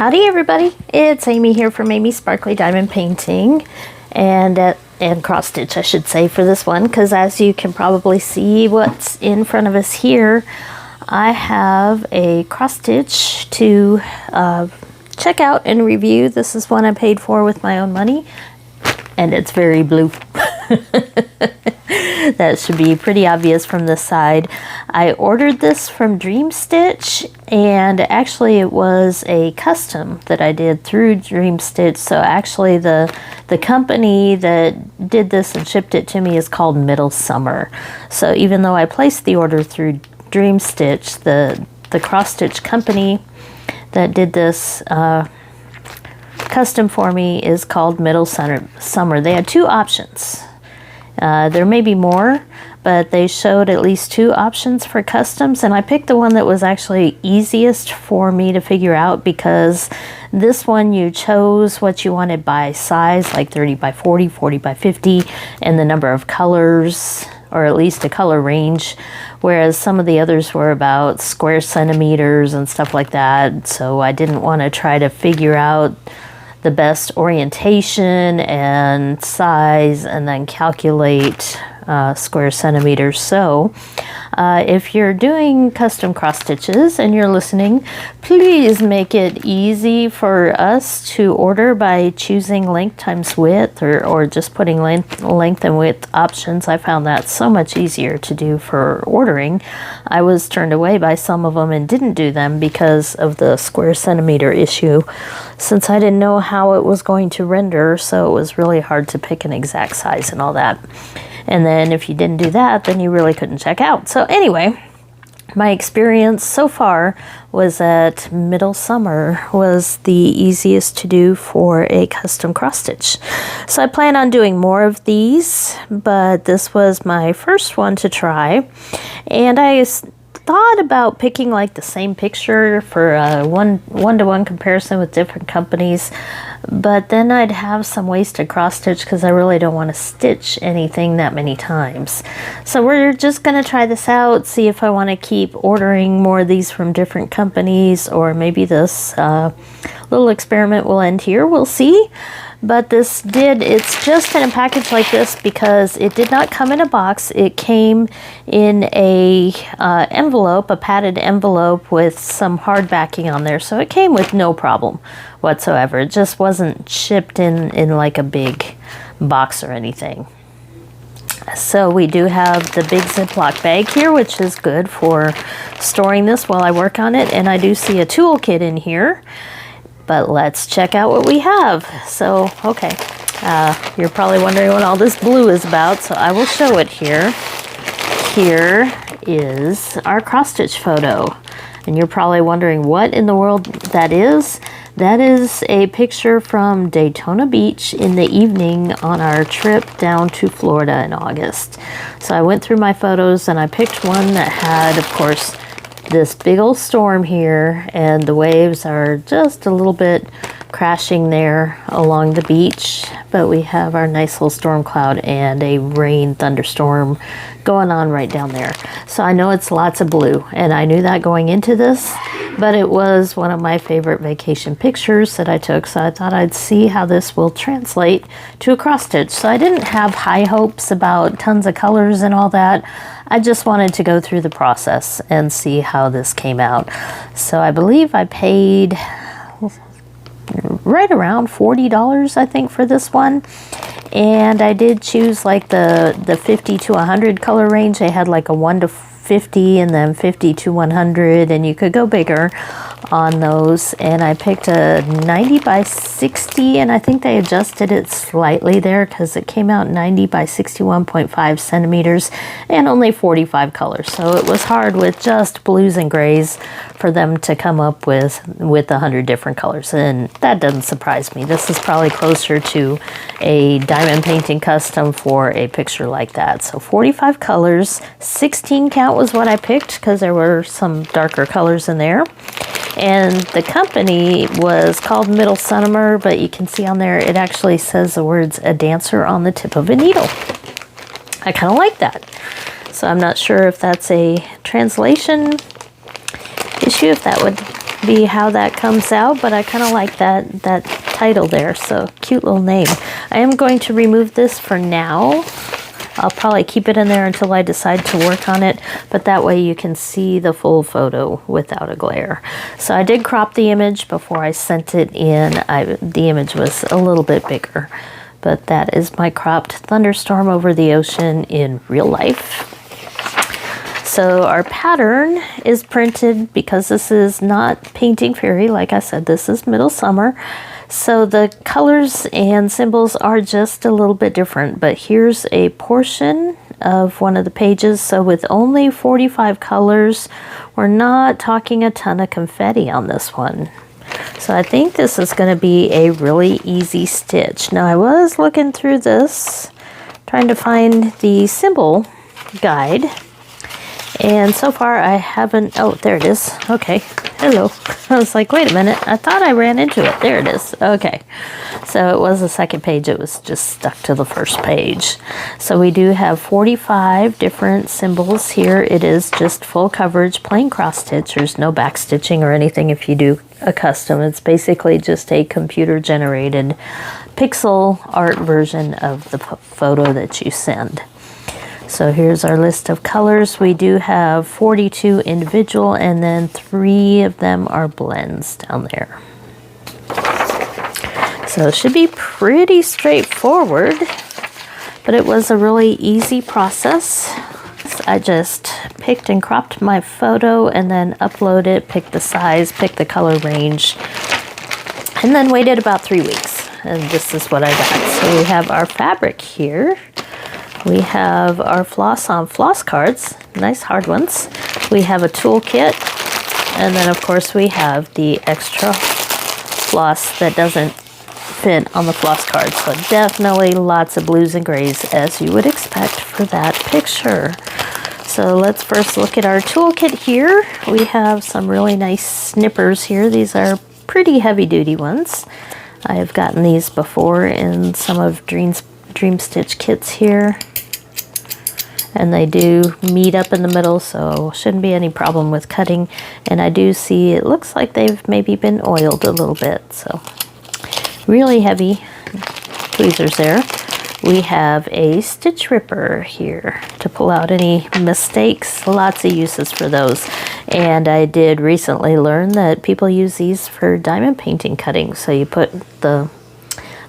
Howdy everybody, it's Amy here from Amy's Sparkly Diamond Painting and cross stitch, I should say, for this one, because as you can probably see what's in front of us here, I have a cross stitch to check out and review. This is one I paid for with my own money and it's very blue. That should be pretty obvious from this side. I ordered this from Dreamstitch, and actually it was a custom that I did through Dreamstitch. So actually the company that did this and shipped it to me is called Middle Summer. So even though I placed the order through Dreamstitch, the cross stitch company that did this custom for me is called Middle Summer. They had two options. There may be more, but they showed at least two options for customs, and I picked the one that was actually easiest for me to figure out, because this one you chose what you wanted by size, like 30 by 40, 40 by 50, and the number of colors, or at least a color range, whereas some of the others were about square centimeters and stuff like that. So I didn't want to try to figure out the best orientation and size and then calculate square centimeters. So if you're doing custom cross stitches and you're listening, please make it easy for us to order by choosing length times width, or just putting length and width options. I found that so much easier to do for ordering. I was turned away by some of them and didn't do them because of the square centimeter issue, since I didn't know how it was going to render, so it was really hard to pick an exact size and all that. And then if you didn't do that, then you really couldn't check out. So anyway, my experience so far was that Middle Summer was the easiest to do for a custom cross stitch. So I plan on doing more of these, but this was my first one to try. And I thought about picking like the same picture for a one-to-one comparison with different companies, but then I'd have some wasted cross stitch because I really don't want to stitch anything that many times. So we're just going to try this out, see if I want to keep ordering more of these from different companies, or maybe this little experiment will end here. We'll see. But it's just in a package like this because it did not come in a box. It came in a envelope, a padded envelope with some hard backing on there. So it came with no problem whatsoever. It just wasn't shipped in like a big box or anything. So we do have the big Ziploc bag here, which is good for storing this while I work on it. And I do see a toolkit in here. But let's check out what we have. So, okay, you're probably wondering what all this blue is about, so I will show it here. Here is our cross stitch photo. And you're probably wondering what in the world that is. That is a picture from Daytona Beach in the evening on our trip down to Florida in August. So I went through my photos and I picked one that had, of course, this big old storm here, and the waves are just a little bit crashing there along the beach, but we have our nice little storm cloud and a rain thunderstorm going on right down there. So I know it's lots of blue, and I knew that going into this, but it was one of my favorite vacation pictures that I took, so I thought I'd see how this will translate to a cross stitch. So I didn't have high hopes about tons of colors and all that. I just wanted to go through the process and see how this came out. So I believe I paid right around $40, I think, for this one. And I did choose like the 50 to 100 color range. They had like a 1 to 50 and then 50 to 100, and you could go bigger on those. And I picked a 90 by 60, and I think they adjusted it slightly there because it came out 90 by 61.5 centimeters and only 45 colors. So it was hard with just blues and grays for them to come up with 100 different colors, and that doesn't surprise me. This is probably closer to a diamond painting custom for a picture like that. So 45 colors, 16 count was what I picked because there were some darker colors in there. And the company was called Middle Summer, but you can see on there it actually says the words "a dancer on the tip of a needle." I kind of like that. So I'm not sure if that's a translation issue, if that would be how that comes out, but I kind of like that title there, so cute little name. I am going to remove this for now. I'll probably keep it in there until I decide to work on it, but that way you can see the full photo without a glare. So I did crop the image before I sent it in. The image was a little bit bigger, but that is my cropped thunderstorm over the ocean in real life. So our pattern is printed because this is not Painting Fairy. Like I said, this is Middle Summer. So the colors and symbols are just a little bit different, but here's a portion of one of the pages. So with only 45 colors, we're not talking a ton of confetti on this one. So I think this is going to be a really easy stitch. Now I was looking through this, trying to find the symbol guide. And so far I haven't, oh, there it is. Okay, hello. I was like, wait a minute, I thought I ran into it. There it is. Okay, so it was the second page. It was just stuck to the first page. So we do have 45 different symbols here. It is just full coverage, plain cross stitch. There's no back stitching or anything if you do a custom. It's basically just a computer generated pixel art version of the photo that you send. So here's our list of colors. We do have 42 individual, and then 3 of them are blends down there. So it should be pretty straightforward, but it was a really easy process. I just picked and cropped my photo and then uploaded it, picked the size, picked the color range, and then waited about 3 weeks. And this is what I got. So we have our fabric here. We have our floss on floss cards, nice hard ones. We have a toolkit, and then of course we have the extra floss that doesn't fit on the floss cards. So definitely lots of blues and grays as you would expect for that picture. So let's first look at our toolkit here. We have some really nice snippers here. These are pretty heavy duty ones. I have gotten these before in some of Dreamstitch kits here. And they do meet up in the middle, so shouldn't be any problem with cutting. And I do see it looks like they've maybe been oiled a little bit, so really heavy tweezers there. We have a stitch ripper here to pull out any mistakes. Lots of uses for those. And I did recently learn that people use these for diamond painting cutting. So you put the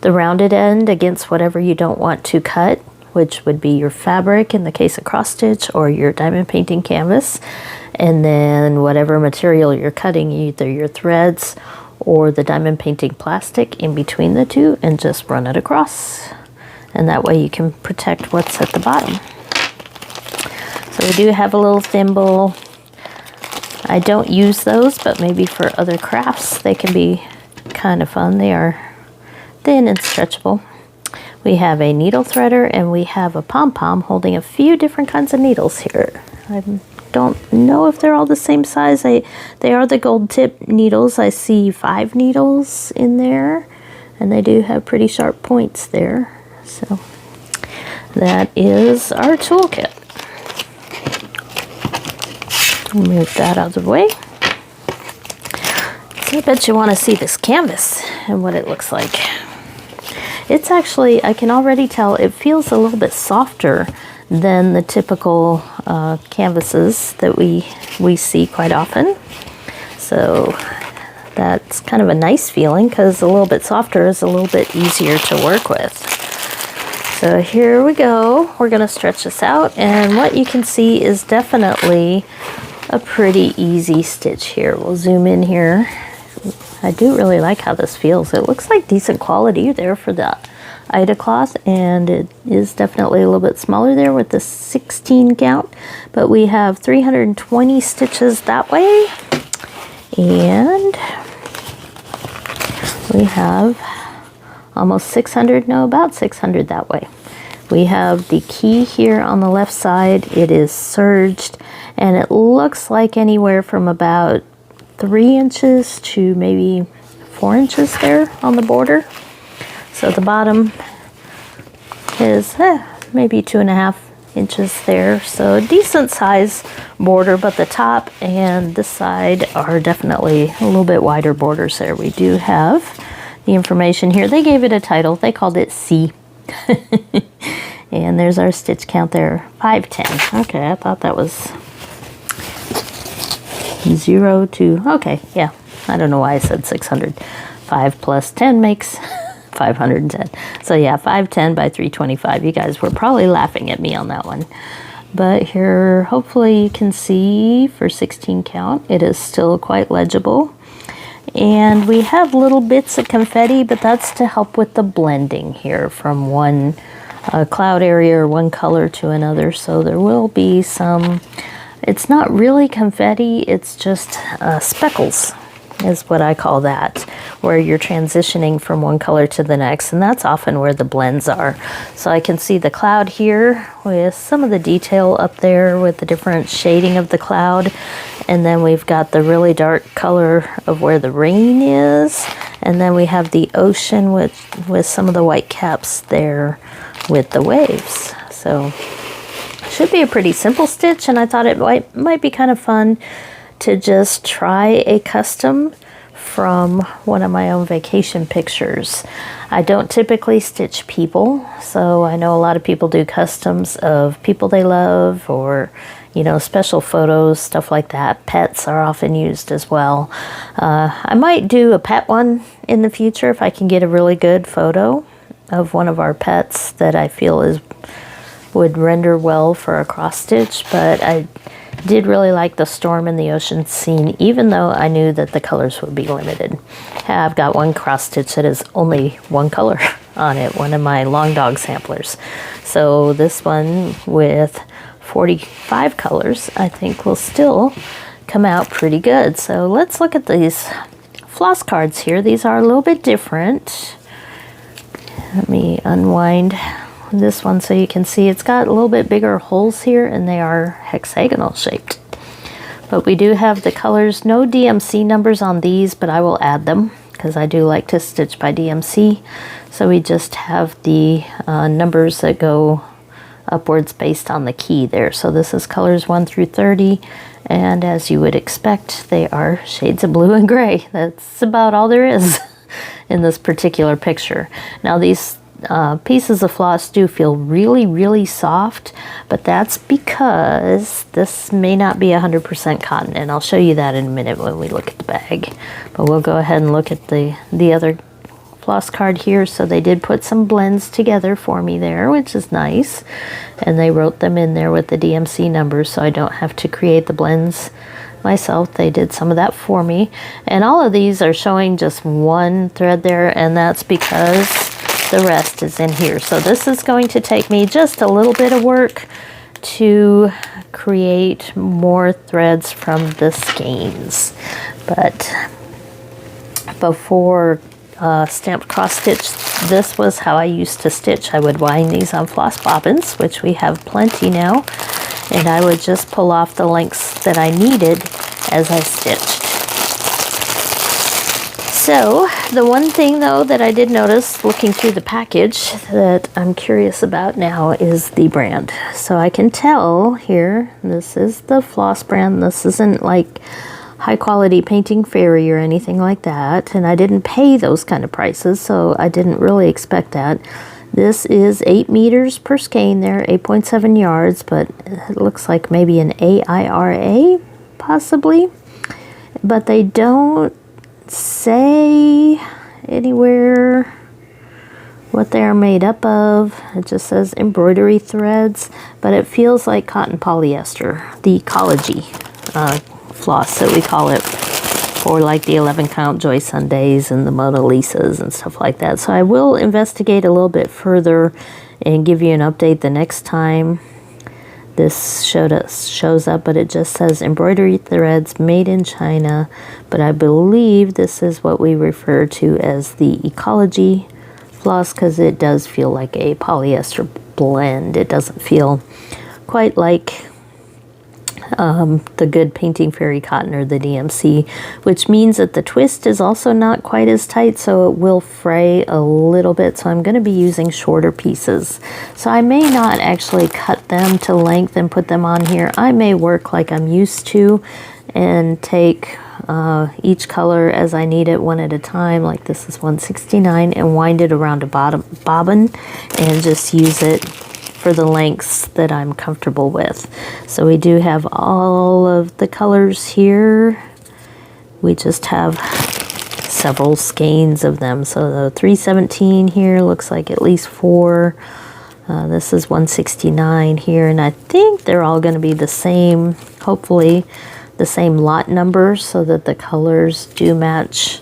rounded end against whatever you don't want to cut, which would be your fabric in the case of cross stitch, or your diamond painting canvas, and then whatever material you're cutting, either your threads or the diamond painting plastic in between the two, and just run it across, and that way you can protect what's at the bottom. So we do have a little thimble. I don't use those, but maybe for other crafts they can be kind of fun. They are thin and stretchable. We have a needle threader, and we have a pom-pom holding a few different kinds of needles here. I don't know if they're all the same size. They are the gold tip needles. I see 5 needles in there, and they do have pretty sharp points there. So that is our toolkit. Move that out of the way. So I bet you want to see this canvas and what it looks like. It's actually, I can already tell, it feels a little bit softer than the typical canvases that we see quite often. So that's kind of a nice feeling, because a little bit softer is a little bit easier to work with. So here we go. We're going to stretch this out, and what you can see is definitely a pretty easy stitch here. We'll zoom in here. I do really like how this feels. It looks like decent quality there for the Ida cloth, and it is definitely a little bit smaller there with the 16 count, but we have 320 stitches that way, and we have almost 600, no, about 600 that way. We have the key here on the left side. It is serged, and it looks like anywhere from about 3 inches to maybe 4 inches there on the border. So the bottom is maybe 2.5 inches there. So a decent size border, but the top and this side are definitely a little bit wider borders there. We do have the information here. They gave it a title. They called it C. And there's our stitch count there, 510. Okay, I thought that was 0 to, okay, yeah. I don't know why I said 600. 5 plus 10 makes 510. So yeah, 510 by 325. You guys were probably laughing at me on that one. But here, hopefully you can see for 16 count, it is still quite legible. And we have little bits of confetti, but that's to help with the blending here from one cloud area or one color to another. So there will be some, it's not really confetti, it's just speckles is what I call that, where you're transitioning from one color to the next, and that's often where the blends are. So I can see the cloud here with some of the detail up there with the different shading of the cloud, and then we've got the really dark color of where the rain is, and then we have the ocean with some of the white caps there with the waves. So should be a pretty simple stitch, and I thought it might be kind of fun to just try a custom from one of my own vacation pictures. I don't typically stitch people, so I know a lot of people do customs of people they love, or you know, special photos, stuff like that. Pets are often used as well. I might do a pet one in the future if I can get a really good photo of one of our pets that I feel would render well for a cross stitch, but I did really like the storm in the ocean scene, even though I knew that the colors would be limited. I've got one cross stitch that is only one color on it, one of my long dog samplers. So this one with 45 colors, I think will still come out pretty good. So let's look at these floss cards here. These are a little bit different. Let me unwind this one so you can see it's got a little bit bigger holes here, and they are hexagonal shaped. But we do have the colors. No DMC numbers on these, but I will add them because I do like to stitch by DMC. So we just have the numbers that go upwards based on the key there. So this is colors 1 through 30, and as you would expect, they are shades of blue and gray. That's about all there is in this particular picture. Now these pieces of floss do feel really, really soft, but that's because this may not be 100% cotton, and I'll show you that in a minute when we look at the bag. But we'll go ahead and look at the other floss card here. So they did put some blends together for me there, which is nice, and they wrote them in there with the DMC numbers, so I don't have to create the blends myself. They did some of that for me, and all of these are showing just one thread there, and that's because the rest is in here. So this is going to take me just a little bit of work to create more threads from the skeins. But before stamped cross stitch, this was how I used to stitch. I would wind these on floss bobbins, which we have plenty now, and I would just pull off the lengths that I needed as I stitched. So the one thing though that I did notice looking through the package that I'm curious about now is the brand. So I can tell here, this is the Floss brand. This isn't like high quality Painting Fairy or anything like that, and I didn't pay those kind of prices, so I didn't really expect that. This is 8 meters per skein there, 8.7 yards, but it looks like maybe an AIRA possibly, but they don't say anywhere what they are made up of. It just says embroidery threads, but it feels like cotton polyester, the ecology floss that we call it, for like the 11 count Joy Sundays and the Mona Lisas and stuff like that. So I will investigate a little bit further and give you an update the next time this shows up, but it just says embroidery threads made in China. But I believe this is what we refer to as the ecology floss, because it does feel like a polyester blend. It doesn't feel quite like the good painting fairy cotton or the DMC, which means that the twist is also not quite as tight, so it will fray a little bit. So I'm going to be using shorter pieces. So I may not actually cut them to length and put them on here. I may work like I'm used to and take each color as I need it, one at a time, like this is 169, and wind it around a bobbin and just use it for the lengths that I'm comfortable with. So we do have all of the colors here. We just have several skeins of them. So the 317 here looks like at least 4. This is 169 here, and I think they're all going to be the same, hopefully the same lot numbers, so that the colors do match.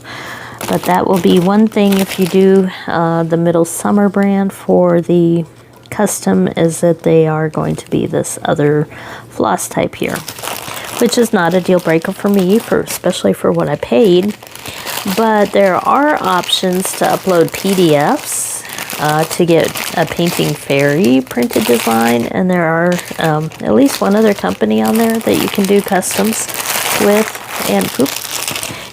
But that will be one thing if you do the Middle Summer brand for the custom, is that they are going to be this other floss type here, which is not a deal breaker for me, especially for what I paid. But there are options to upload PDFs to get a painting fairy printed design, and there are at least one other company on there that you can do customs with,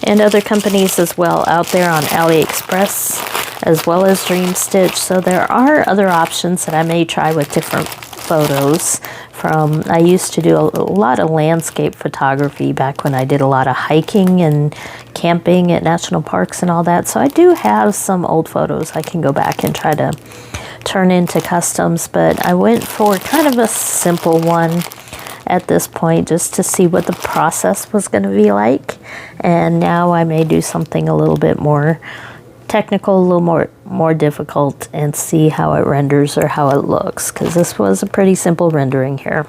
and other companies as well out there on AliExpress, as well as Dreamstitch. So there are other options that I may try with different photos. I used to do a lot of landscape photography back when I did a lot of hiking and camping at national parks and all that. So I do have some old photos I can go back and try to turn into customs, but I went for kind of a simple one at this point just to see what the process was going to be like. And now I may do something a little bit more technical, a little more difficult, and see how it renders or how it looks, because this was a pretty simple rendering here.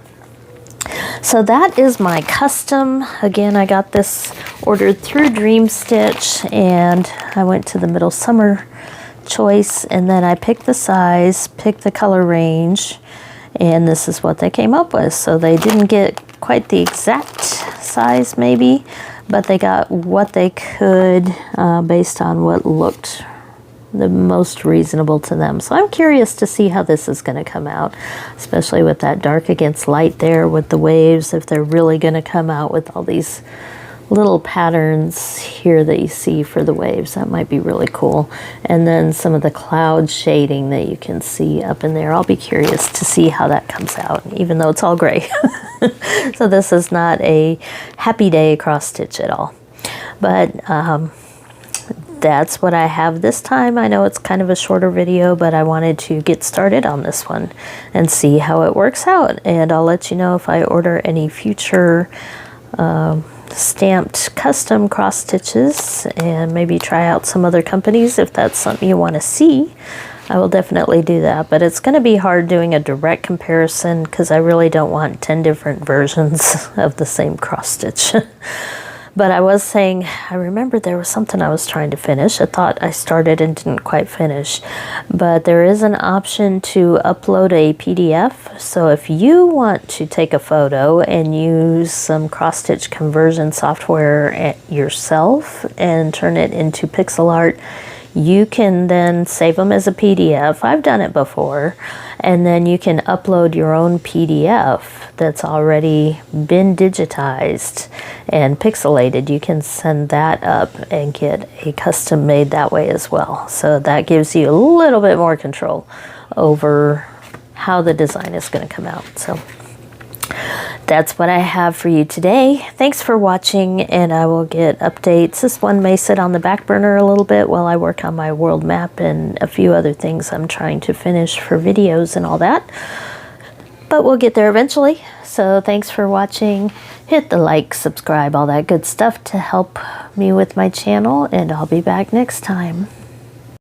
So that is my custom. Again, I got this ordered through Dreamstitch, and I went to the Middle Summer choice, and then I picked the size, picked the color range, and this is what they came up with. So they didn't get quite the exact size maybe, but they got what they could based on what looked the most reasonable to them. So I'm curious to see how this is going to come out, especially with that dark against light there with the waves, if they're really going to come out with all these little patterns here that you see for the waves. That might be really cool. And then some of the cloud shading that you can see up in there. I'll be curious to see how that comes out, even though it's all gray. So this is not a happy day cross stitch at all. But that's what I have this time. I know it's kind of a shorter video, but I wanted to get started on this one and see how it works out. And I'll let you know if I order any future stamped custom cross stitches, and maybe try out some other companies if that's something you want to see. I will definitely do that, but it's going to be hard doing a direct comparison because I really don't want 10 different versions of the same cross stitch. But I was saying, I remember there was something I was trying to finish. I thought I started and didn't quite finish. But there is an option to upload a PDF. So if you want to take a photo and use some cross-stitch conversion software yourself and turn it into pixel art, you can then save them as a PDF. I've done it before. And then you can upload your own PDF that's already been digitized and pixelated. You can send that up and get a custom made that way as well. So that gives you a little bit more control over how the design is going to come out. So that's what I have for you today. Thanks for watching, and I will get updates. This one may sit on the back burner a little bit while I work on my world map and a few other things I'm trying to finish for videos and all that. But we'll get there eventually. So thanks for watching. Hit the like, subscribe, all that good stuff to help me with my channel, and I'll be back next time.